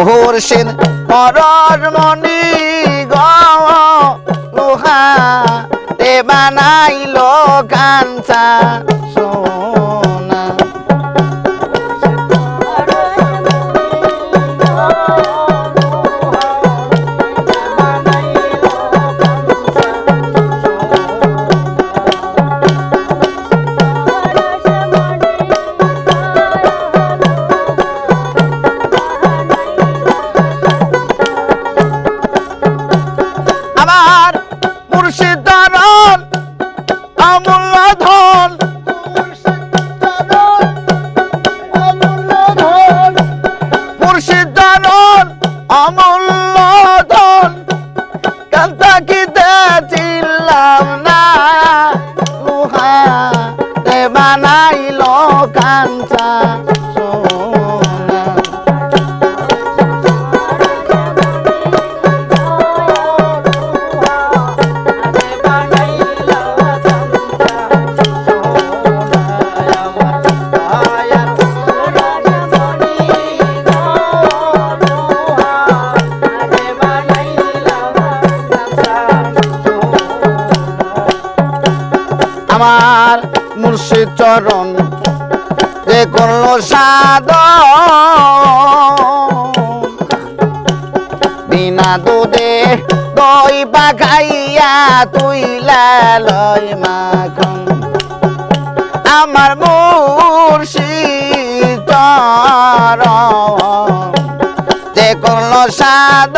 মুর্শিদ পরশমণি গো লোহা তে বানাইলো কাঞ্চা সোনা আমার মুর্শিদ চরণ অমূল্য ধন মুর্শিদ চরণ অমূল্য ধন কান্তা কিতে ছিলাম না লোহা তে বানাইলো কাঞ্চা সোনা আমার মুর্শিদ চরণ যে করলো সাদ বিনা দুধে দই পাখাইয়া তুইলা লয় মাখন আমার মুর্শিদ চরণ যে করলো সাদ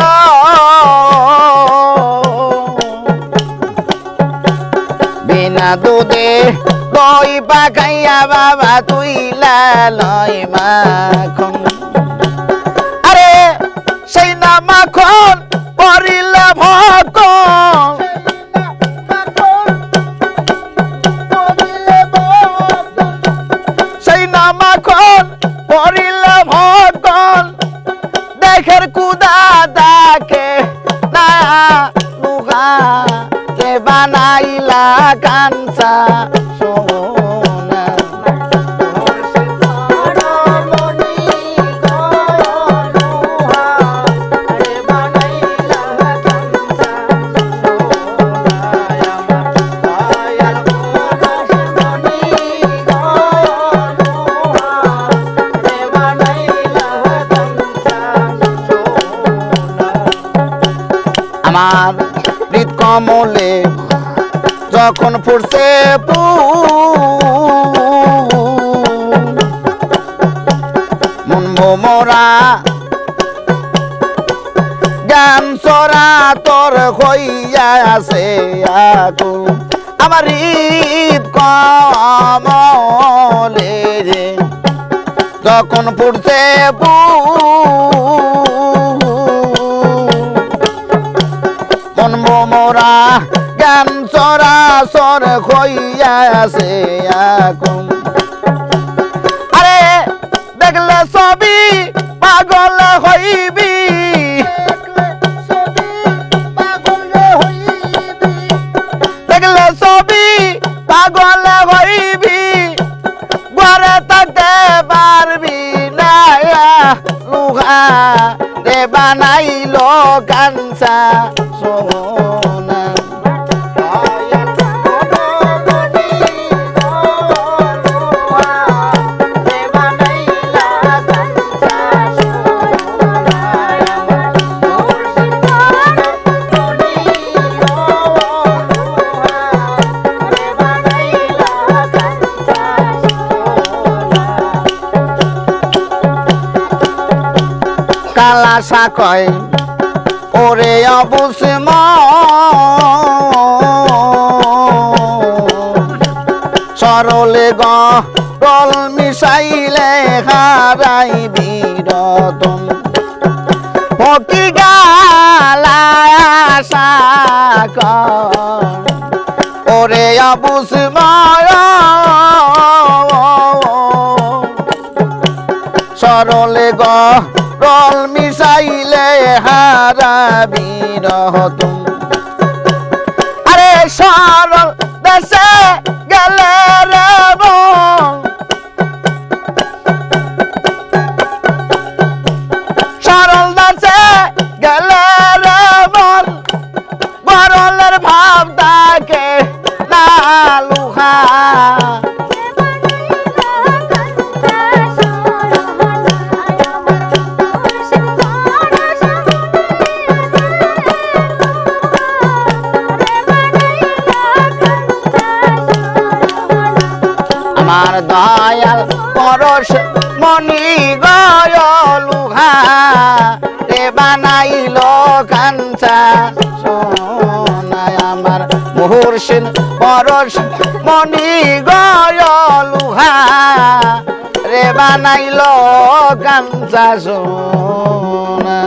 বিনা দুধে দই পাখাইয়া বাবা তুইলা লয় মাখন আরে সেই না মাখন পরিলে ভখন সেই না মাখন পরিলে ভখন দেখের কুদা ডাকে না লুহা তে বানাইলা কাঞ্চা সোনা আমার হৃদ কমলে যখন ফুটছে মন মোরা গান চরা তোর হইয়া আছে আকু আমার হৃদ কমলে যখন ফুটছে মন মোরা গান চরা সর হইয়া আছে এখন আরে দেখলে ছবি পাগল হইবি দেখলে ছবি পাগল হইবি ঘরে থাকতে পারবি না লুহা রে বানাইলো কাঞ্চা সোনা কালা সাকয় ওরে অবুস সরলে গল মিশাইলে হারাই বিরতন ফকি গালা সাকয় ওরে অবুস সরলে রল মিশাইলে হারাবি রহতুম আরে সরল দেশে গেলে রে সরল দয়াল পরশ মনি গয়লুহা রে বানাইল কাঞ্চা সোনায় আমার মুর্শিদ পরশ মনি গয়লুহা রে বানাইল কাঞ্চা সোনা